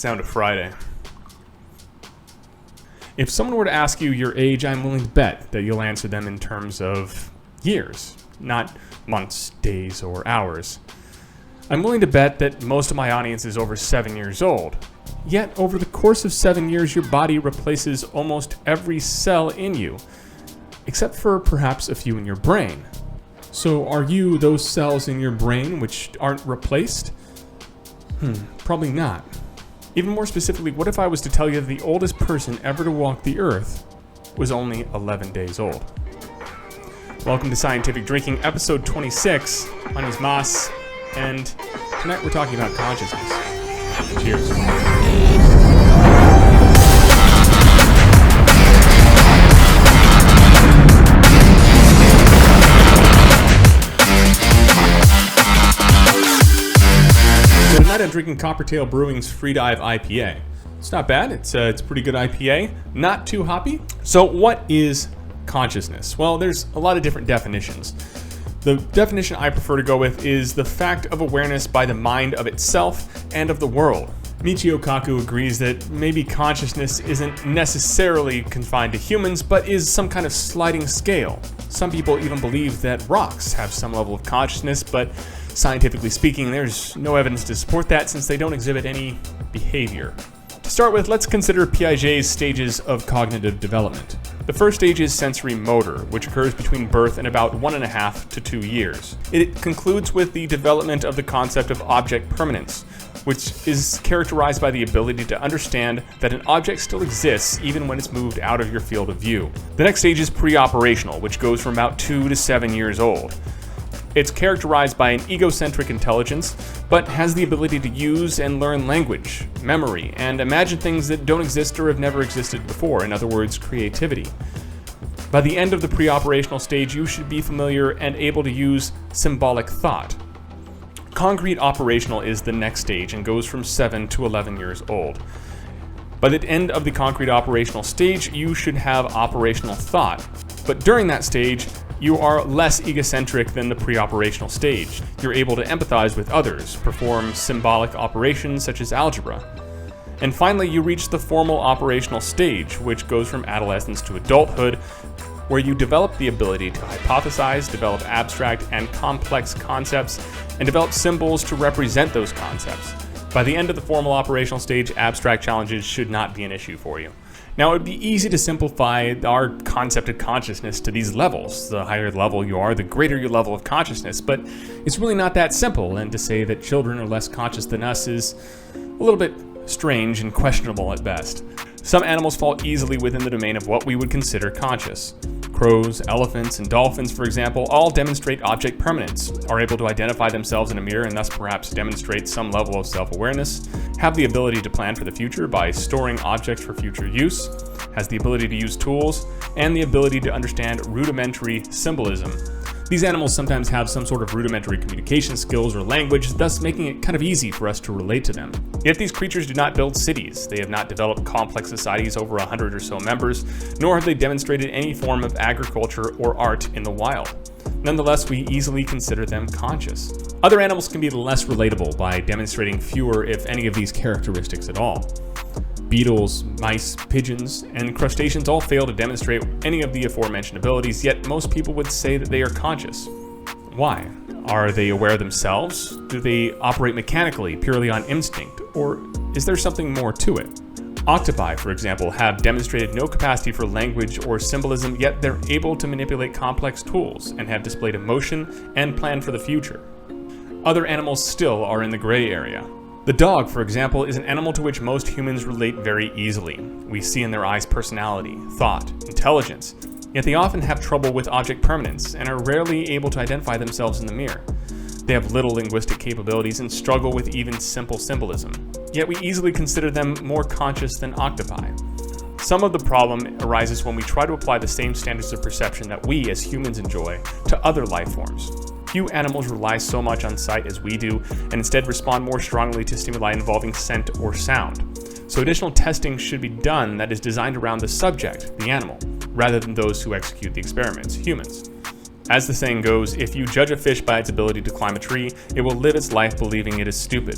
down to Friday. If someone were to ask you your age, I'm willing to bet that you'll answer them in terms of years, not months, days, or hours. I'm willing to bet that most of my audience is over 7 years old. Yet, over the course of 7 years, your body replaces almost every cell in you, except for perhaps a few in your brain. So are you those cells in your brain which aren't replaced? Probably not. Even more specifically, what if I was to tell you that the oldest person ever to walk the earth was only 11 days old? Welcome to Scientific Drinking, episode 26. My name is Mas, and tonight we're talking about consciousness. Cheers. So tonight I'm drinking Coppertail Brewing's Freedive IPA. It's not bad. It's a pretty good IPA. Not too hoppy. So what is consciousness? Well, there's a lot of different definitions. The definition I prefer to go with is the fact of awareness by the mind of itself and of the world. Michio Kaku agrees that maybe consciousness isn't necessarily confined to humans, but is some kind of sliding scale. Some people even believe that rocks have some level of consciousness, but scientifically speaking, there's no evidence to support that since they don't exhibit any behavior. To start with, let's consider Piaget's stages of cognitive development. The first stage is sensory motor, which occurs between birth and about 1.5 to 2 years. It concludes with the development of the concept of object permanence, which is characterized by the ability to understand that an object still exists even when it's moved out of your field of view. The next stage is pre-operational, which goes from about 2 to 7 years old. It's characterized by an egocentric intelligence, but has the ability to use and learn language, memory, and imagine things that don't exist or have never existed before, in other words, creativity. By the end of the pre-operational stage, you should be familiar and able to use symbolic thought. Concrete operational is the next stage and goes from 7 to 11 years old. By the end of the concrete operational stage, you should have operational thought, but during that stage, you are less egocentric than the pre-operational stage. You're able to empathize with others, perform symbolic operations such as algebra. And finally, you reach the formal operational stage, which goes from adolescence to adulthood, where you develop the ability to hypothesize, develop abstract and complex concepts, and develop symbols to represent those concepts. By the end of the formal operational stage, abstract challenges should not be an issue for you. Now, it would be easy to simplify our concept of consciousness to these levels. The higher level you are, the greater your level of consciousness, but it's really not that simple, and to say that children are less conscious than us is a little bit strange and questionable at best. Some animals fall easily within the domain of what we would consider conscious. Crows, elephants, and dolphins, for example, all demonstrate object permanence, are able to identify themselves in a mirror and thus perhaps demonstrate some level of self-awareness, have the ability to plan for the future by storing objects for future use, has the ability to use tools, and the ability to understand rudimentary symbolism. These animals sometimes have some sort of rudimentary communication skills or language, thus making it kind of easy for us to relate to them. Yet these creatures do not build cities, they have not developed complex societies over 100 or so members, nor have they demonstrated any form of agriculture or art in the wild. Nonetheless, we easily consider them conscious. Other animals can be less relatable by demonstrating fewer, if any, of these characteristics at all. Beetles, mice, pigeons, and crustaceans all fail to demonstrate any of the aforementioned abilities, yet most people would say that they are conscious. Why? Are they aware themselves? Do they operate mechanically, purely on instinct? Or is there something more to it? Octopi, for example, have demonstrated no capacity for language or symbolism, yet they're able to manipulate complex tools and have displayed emotion and plan for the future. Other animals still are in the gray area. The dog, for example, is an animal to which most humans relate very easily. We see in their eyes personality, thought, intelligence, yet they often have trouble with object permanence and are rarely able to identify themselves in the mirror. They have little linguistic capabilities and struggle with even simple symbolism, yet we easily consider them more conscious than octopi. Some of the problem arises when we try to apply the same standards of perception that we as humans enjoy to other life forms. Few animals rely so much on sight as we do, and instead respond more strongly to stimuli involving scent or sound. So additional testing should be done that is designed around the subject, the animal, rather than those who execute the experiments, humans. As the saying goes, if you judge a fish by its ability to climb a tree, it will live its life believing it is stupid.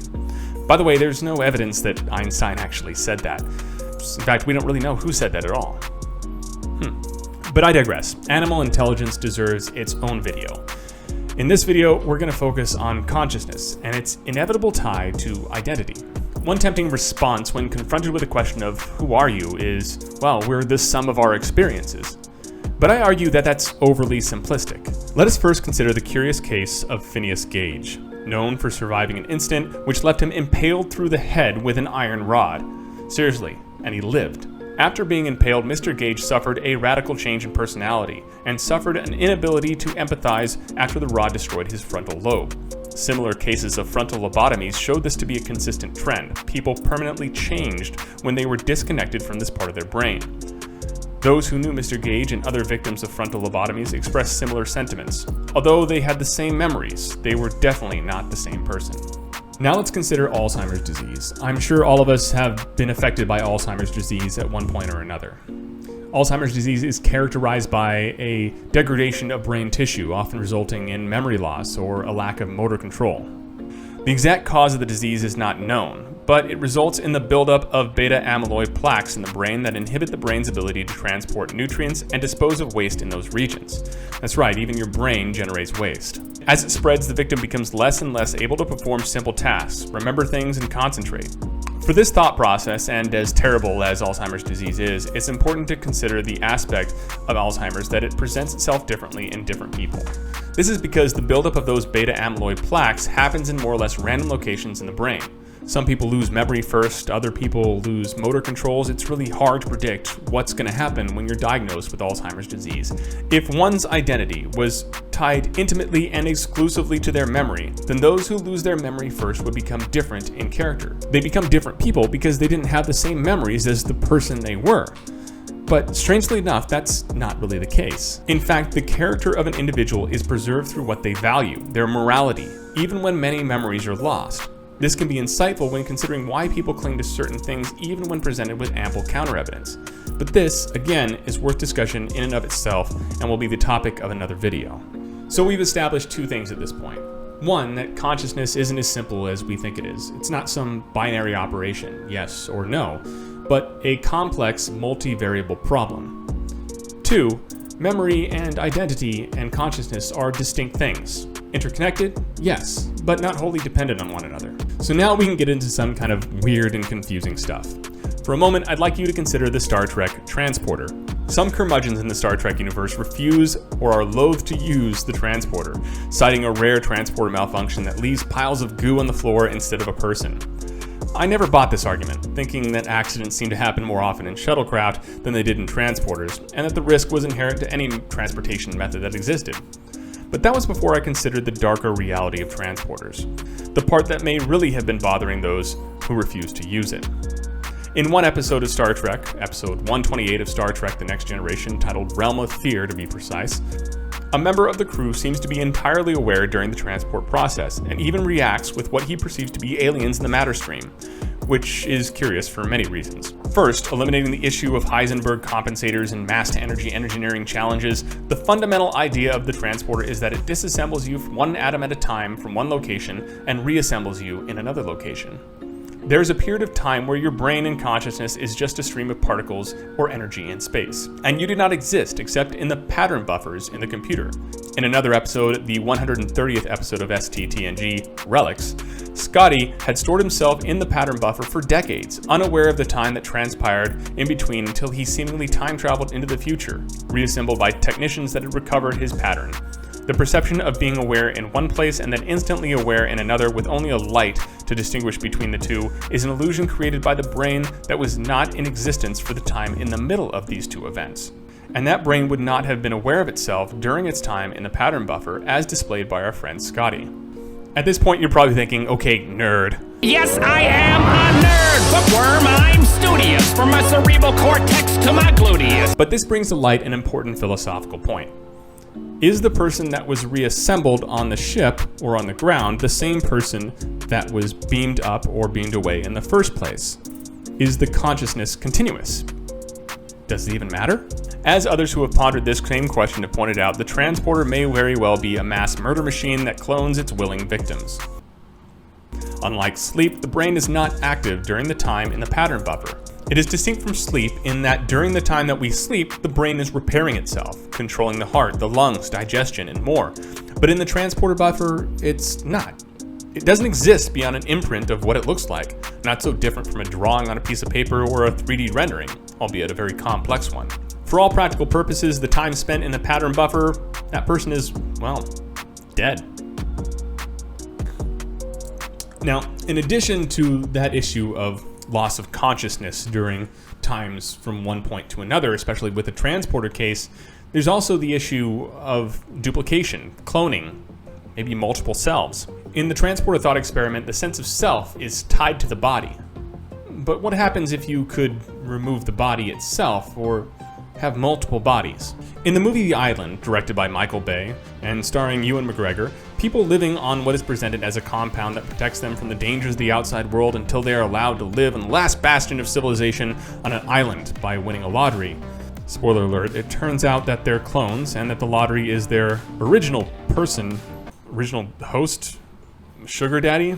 By the way, there's no evidence that Einstein actually said that. In fact, we don't really know who said that at all. But I digress. Animal intelligence deserves its own video. In this video, we're going to focus on consciousness and its inevitable tie to identity. One tempting response when confronted with the question of who are you is, well, we're the sum of our experiences. But I argue that that's overly simplistic. Let us first consider the curious case of Phineas Gage, known for surviving an incident which left him impaled through the head with an iron rod. Seriously, and he lived. After being impaled, Mr. Gage suffered a radical change in personality and suffered an inability to empathize after the rod destroyed his frontal lobe. Similar cases of frontal lobotomies showed this to be a consistent trend. People permanently changed when they were disconnected from this part of their brain. Those who knew Mr. Gage and other victims of frontal lobotomies expressed similar sentiments. Although they had the same memories, they were definitely not the same person. Now let's consider Alzheimer's disease. I'm sure all of us have been affected by Alzheimer's disease at one point or another. Alzheimer's disease is characterized by a degradation of brain tissue, often resulting in memory loss or a lack of motor control. The exact cause of the disease is not known, but it results in the buildup of beta-amyloid plaques in the brain that inhibit the brain's ability to transport nutrients and dispose of waste in those regions. That's right, even your brain generates waste. As it spreads, the victim becomes less and less able to perform simple tasks, remember things, and concentrate. For this thought process, and as terrible as Alzheimer's disease is, it's important to consider the aspect of Alzheimer's that it presents itself differently in different people. This is because the buildup of those beta-amyloid plaques happens in more or less random locations in the brain. Some people lose memory first, other people lose motor controls. It's really hard to predict what's going to happen when you're diagnosed with Alzheimer's disease. If one's identity was tied intimately and exclusively to their memory, then those who lose their memory first would become different in character. They become different people because they didn't have the same memories as the person they were. But strangely enough, that's not really the case. In fact, the character of an individual is preserved through what they value, their morality, even when many memories are lost. This can be insightful when considering why people cling to certain things even when presented with ample counter-evidence. But this, again, is worth discussion in and of itself and will be the topic of another video. So we've established two things at this point. One, that consciousness isn't as simple as we think it is. It's not some binary operation, yes or no, but a complex, multivariable problem. Two, memory and identity and consciousness are distinct things. Interconnected? Yes, but not wholly dependent on one another. So now we can get into some kind of weird and confusing stuff. For a moment, I'd like you to consider the Star Trek transporter. Some curmudgeons in the Star Trek universe refuse or are loath to use the transporter, citing a rare transporter malfunction that leaves piles of goo on the floor instead of a person. I never bought this argument, thinking that accidents seem to happen more often in shuttlecraft than they did in transporters, and that the risk was inherent to any transportation method that existed. But that was before I considered the darker reality of transporters, the part that may really have been bothering those who refuse to use it. In one episode of Star Trek, episode 128 of Star Trek The Next Generation, titled Realm of Fear to be precise, a member of the crew seems to be entirely aware during the transport process, and even reacts with what he perceives to be aliens in the matter stream, which is curious for many reasons. First, eliminating the issue of Heisenberg compensators and mass-to-energy engineering challenges, the fundamental idea of the transporter is that it disassembles you one atom at a time from one location and reassembles you in another location. There's a period of time where your brain and consciousness is just a stream of particles or energy in space, and you do not exist except in the pattern buffers in the computer. In another episode, the 130th episode of STTNG, Relics, Scotty had stored himself in the pattern buffer for decades, unaware of the time that transpired in between until he seemingly time-traveled into the future, reassembled by technicians that had recovered his pattern. The perception of being aware in one place and then instantly aware in another with only a light to distinguish between the two is an illusion created by the brain that was not in existence for the time in the middle of these two events. And that brain would not have been aware of itself during its time in the pattern buffer as displayed by our friend Scotty. At this point, you're probably thinking, okay, nerd. Yes, I am a nerd, bookworm. I'm studious, from my cerebral cortex to my gluteus. But this brings to light an important philosophical point. Is the person that was reassembled on the ship or on the ground the same person that was beamed up or beamed away in the first place? Is the consciousness continuous? Does it even matter? As others who have pondered this same question have pointed out, the transporter may very well be a mass murder machine that clones its willing victims. Unlike sleep, the brain is not active during the time in the pattern buffer. It is distinct from sleep in that during the time that we sleep, the brain is repairing itself, controlling the heart, the lungs, digestion, and more. But in the transporter buffer, it's not. It doesn't exist beyond an imprint of what it looks like, not so different from a drawing on a piece of paper or a 3D rendering, albeit a very complex one. For all practical purposes, the time spent in the pattern buffer, that person is, well, dead. Now, in addition to that issue of loss of consciousness during times from one point to another, especially with the transporter case, there's also the issue of duplication, cloning, maybe multiple selves. In the transporter thought experiment, the sense of self is tied to the body. But what happens if you could remove the body itself, or have multiple bodies? In the movie The Island, directed by Michael Bay and starring Ewan McGregor, people living on what is presented as a compound that protects them from the dangers of the outside world until they are allowed to live in the last bastion of civilization on an island by winning a lottery. Spoiler alert, it turns out that they're clones and that the lottery is their original person, original host, sugar daddy,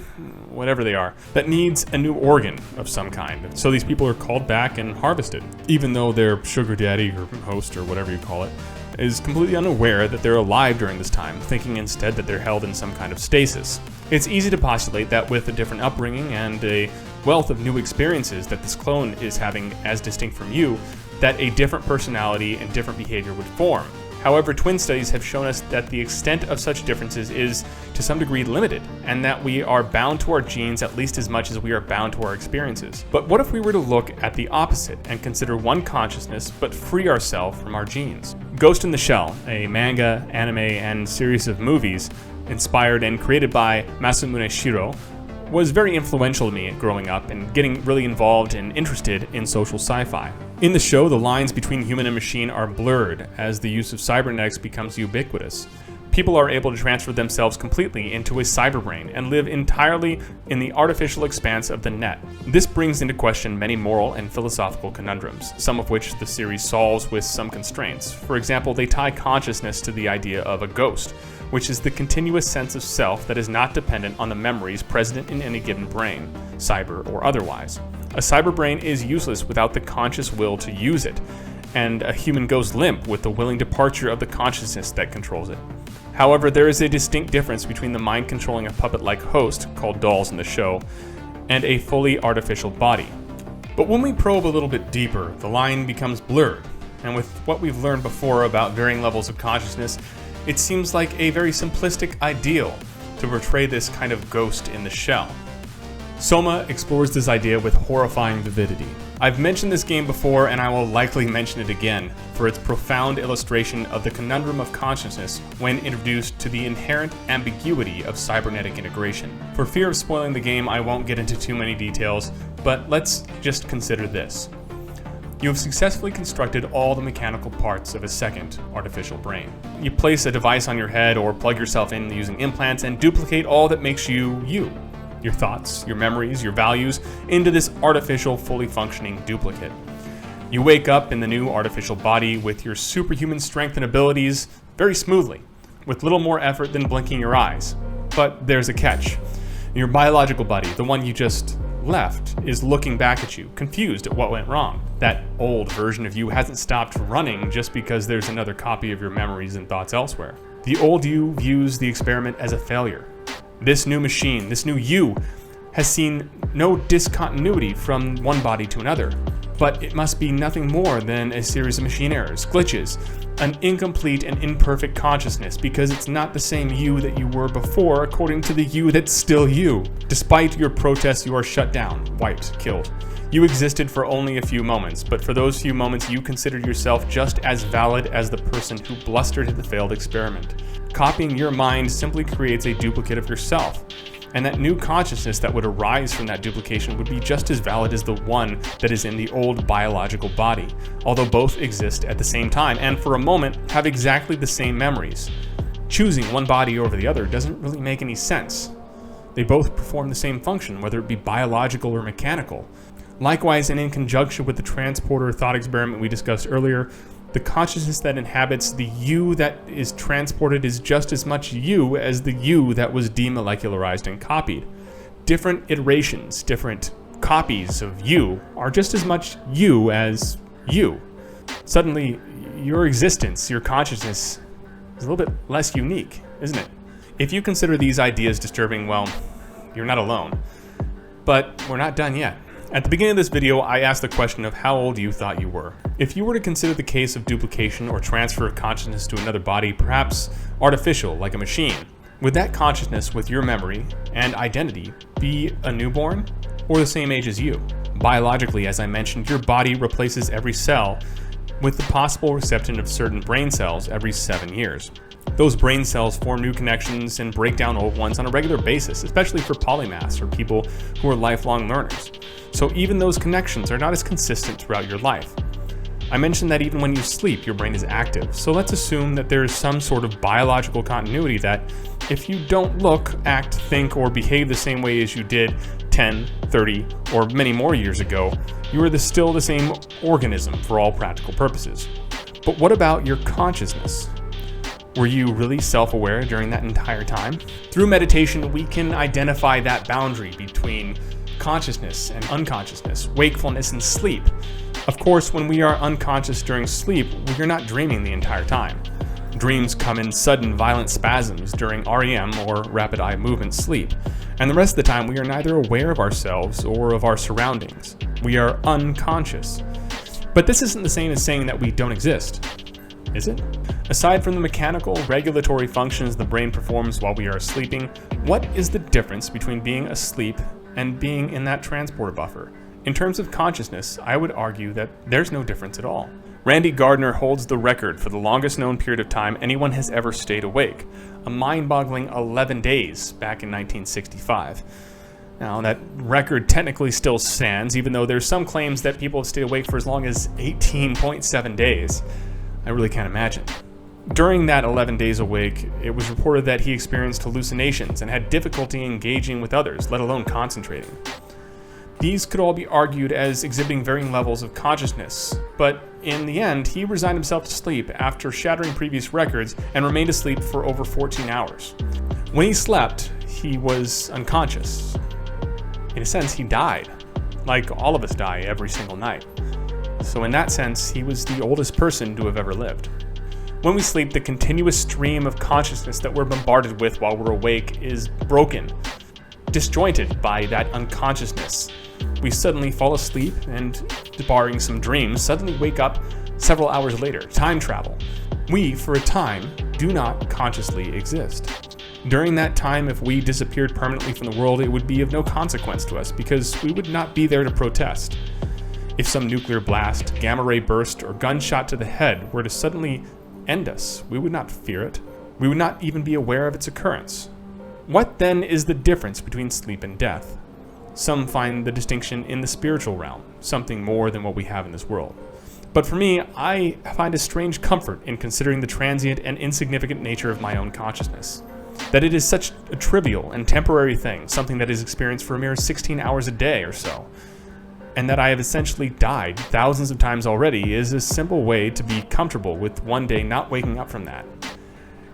whatever they are, that needs a new organ of some kind. So these people are called back and harvested, even though their sugar daddy or host or whatever you call it is completely unaware that they're alive during this time, thinking instead that they're held in some kind of stasis. It's easy to postulate that with a different upbringing and a wealth of new experiences that this clone is having as distinct from you, that a different personality and different behavior would form. However, twin studies have shown us that the extent of such differences is, to some degree, limited, and that we are bound to our genes at least as much as we are bound to our experiences. But what if we were to look at the opposite and consider one consciousness, but free ourselves from our genes? Ghost in the Shell, a manga, anime, and series of movies inspired and created by Masamune Shirow, was very influential to me growing up and getting really involved and interested in social sci-fi. In the show, the lines between human and machine are blurred as the use of cybernetics becomes ubiquitous. People are able to transfer themselves completely into a cyberbrain and live entirely in the artificial expanse of the net. This brings into question many moral and philosophical conundrums, some of which the series solves with some constraints. For example, they tie consciousness to the idea of a ghost, which is the continuous sense of self that is not dependent on the memories present in any given brain, cyber or otherwise. A cyber brain is useless without the conscious will to use it, and a human goes limp with the willing departure of the consciousness that controls it. However, there is a distinct difference between the mind controlling a puppet-like host, called dolls in the show, and a fully artificial body. But when we probe a little bit deeper, the line becomes blurred, and with what we've learned before about varying levels of consciousness, it seems like a very simplistic ideal to portray this kind of ghost in the shell. Soma explores this idea with horrifying vividity. I've mentioned this game before, and I will likely mention it again, for its profound illustration of the conundrum of consciousness when introduced to the inherent ambiguity of cybernetic integration. For fear of spoiling the game, I won't get into too many details, but let's just consider this. You have successfully constructed all the mechanical parts of a second artificial brain. You place a device on your head or plug yourself in using implants and duplicate all that makes you you. Your thoughts, your memories, your values, into this artificial, fully functioning duplicate. You wake up in the new artificial body with your superhuman strength and abilities very smoothly, with little more effort than blinking your eyes. But there's a catch. Your biological body, the one you just left, is looking back at you, confused at what went wrong. That old version of you hasn't stopped running just because there's another copy of your memories and thoughts elsewhere. The old you views the experiment as a failure. This new machine, this new you, has seen no discontinuity from one body to another, but it must be nothing more than a series of machine errors, glitches, an incomplete and imperfect consciousness, because it's not the same you that you were before according to the you that's still you. Despite your protests, you are shut down, wiped, killed. You existed for only a few moments, but for those few moments you considered yourself just as valid as the person who blustered at the failed experiment. Copying your mind simply creates a duplicate of yourself, and that new consciousness that would arise from that duplication would be just as valid as the one that is in the old biological body, although both exist at the same time and for a moment have exactly the same memories. Choosing one body over the other doesn't really make any sense. They both perform the same function, whether it be biological or mechanical. Likewise, and in conjunction with the transporter thought experiment we discussed earlier, the consciousness that inhabits the you that is transported is just as much you as the you that was demolecularized and copied. different iterations, different copies of you are just as much you as you. Suddenly, your existence, your consciousness is a little bit less unique, isn't it? If you consider these ideas disturbing, well, you're not alone. But we're not done yet. At the beginning of this video, I asked the question of how old you thought you were. If you were to consider the case of duplication or transfer of consciousness to another body, perhaps artificial, like a machine, would that consciousness with your memory and identity be a newborn or the same age as you? Biologically, as I mentioned, your body replaces every cell with the possible reception of certain brain cells every 7 years. Those brain cells form new connections and break down old ones on a regular basis, especially for polymaths or people who are lifelong learners. So even those connections are not as consistent throughout your life. I mentioned that even when you sleep, your brain is active. So let's assume that there is some sort of biological continuity that if you don't look, act, think, or behave the same way as you did 10, 30, or many more years ago, you are still the same organism for all practical purposes. But what about your consciousness? Were you really self-aware during that entire time? Through meditation, we can identify that boundary between consciousness and unconsciousness, wakefulness and sleep. Of course, when we are unconscious during sleep, we are not dreaming the entire time. Dreams come in sudden, violent spasms during REM or rapid eye movement sleep, and the rest of the time we are neither aware of ourselves or of our surroundings. We are unconscious. But this isn't the same as saying that we don't exist, is it? Aside from the mechanical, regulatory functions the brain performs while we are sleeping, what is the difference between being asleep and being in that transport buffer? In terms of consciousness, I would argue that there's no difference at all. Randy Gardner holds the record for the longest known period of time anyone has ever stayed awake, a mind-boggling 11 days back in 1965. Now, that record technically still stands, even though there's some claims that people have stayed awake for as long as 18.7 days. I really can't imagine. During that 11 days awake, it was reported that he experienced hallucinations and had difficulty engaging with others, let alone concentrating. These could all be argued as exhibiting varying levels of consciousness, but in the end, he resigned himself to sleep after shattering previous records and remained asleep for over 14 hours. When he slept, he was unconscious. In a sense, he died, like all of us die every single night. So in that sense, he was the oldest person to have ever lived. When we sleep, the continuous stream of consciousness that we're bombarded with while we're awake is broken, disjointed by that unconsciousness. We suddenly fall asleep and, barring some dreams, suddenly wake up several hours later. Time travel. We, for a time, do not consciously exist. During that time, if we disappeared permanently from the world, it would be of no consequence to us because we would not be there to protest. If some nuclear blast, gamma ray burst, or gunshot to the head were to suddenly end us, we would not fear it. We would not even be aware of its occurrence. What then is the difference between sleep and death? Some find the distinction in the spiritual realm, something more than what we have in this world. But for me, I find a strange comfort in considering the transient and insignificant nature of my own consciousness. That it is such a trivial and temporary thing, something that is experienced for a mere 16 hours a day or so. And that I have essentially died thousands of times already is a simple way to be comfortable with one day not waking up from that.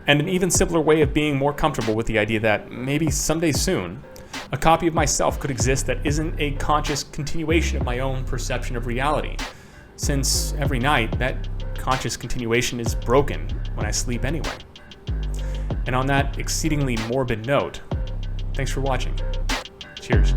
And an even simpler way of being more comfortable with the idea that maybe someday soon, a copy of myself could exist that isn't a conscious continuation of my own perception of reality, since every night that conscious continuation is broken when I sleep anyway. And on that exceedingly morbid note, thanks for watching. Cheers.